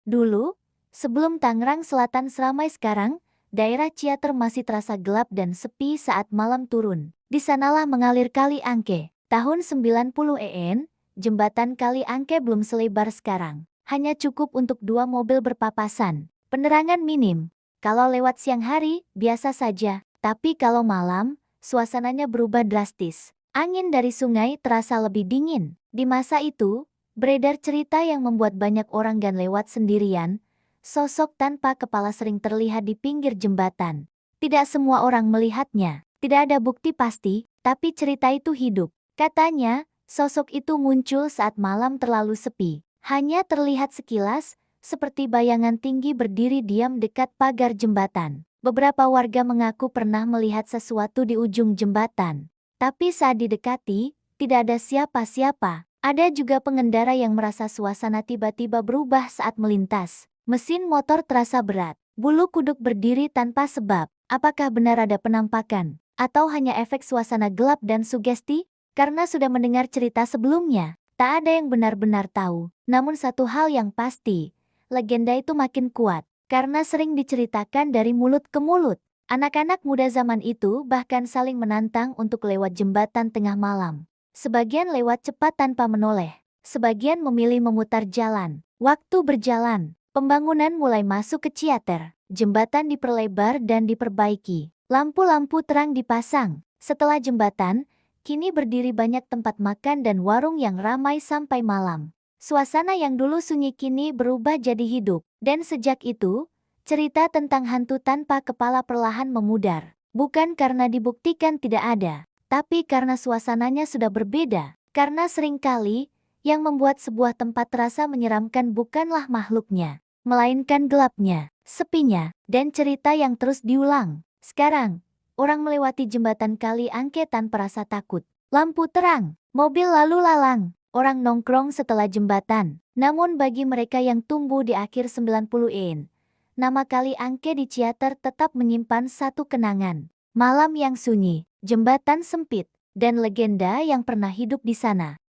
Dulu, sebelum Tangerang Selatan seramai sekarang, daerah Ciater masih terasa gelap dan sepi saat malam turun. Di sanalah mengalir Kali Angke. Tahun 90 jembatan Kali Angke belum selebar sekarang. Hanya cukup untuk dua mobil berpapasan. Penerangan minim. Kalau lewat siang hari, biasa saja. Tapi kalau malam, suasananya berubah drastis. Angin dari sungai terasa lebih dingin. Di masa itu, beredar cerita yang membuat banyak orang gan lewat sendirian. Sosok tanpa kepala sering terlihat di pinggir jembatan. Tidak semua orang melihatnya. Tidak ada bukti pasti, tapi cerita itu hidup. Katanya, sosok itu muncul saat malam terlalu sepi. Hanya terlihat sekilas, seperti bayangan tinggi berdiri diam dekat pagar jembatan. Beberapa warga mengaku pernah melihat sesuatu di ujung jembatan. Tapi saat didekati, tidak ada siapa-siapa. Ada juga pengendara yang merasa suasana tiba-tiba berubah saat melintas. Mesin motor terasa berat. Bulu kuduk berdiri tanpa sebab. Apakah benar ada penampakan? Atau hanya efek suasana gelap dan sugesti? Karena sudah mendengar cerita sebelumnya, tak ada yang benar-benar tahu. Namun satu hal yang pasti, legenda itu makin kuat. Karena sering diceritakan dari mulut ke mulut. Anak-anak muda zaman itu bahkan saling menantang untuk lewat jembatan tengah malam. Sebagian lewat cepat tanpa menoleh. Sebagian memilih memutar jalan. Waktu berjalan, pembangunan mulai masuk ke Ciater. Jembatan diperlebar dan diperbaiki. Lampu-lampu terang dipasang. Setelah jembatan, kini berdiri banyak tempat makan dan warung yang ramai sampai malam. Suasana yang dulu sunyi kini berubah jadi hidup. Dan sejak itu, cerita tentang hantu tanpa kepala perlahan memudar. Bukan karena dibuktikan tidak ada, tapi karena suasananya sudah berbeda. Karena seringkali, yang membuat sebuah tempat terasa menyeramkan bukanlah makhluknya, melainkan gelapnya, sepinya, dan cerita yang terus diulang. Sekarang, orang melewati jembatan Kali Angke tanpa rasa takut. Lampu terang, mobil lalu lalang, orang nongkrong setelah jembatan. Namun bagi mereka yang tumbuh di akhir 90-an, nama Kali Angke di Ciater tetap menyimpan satu kenangan. Malam yang sunyi, jembatan sempit, dan legenda yang pernah hidup di sana.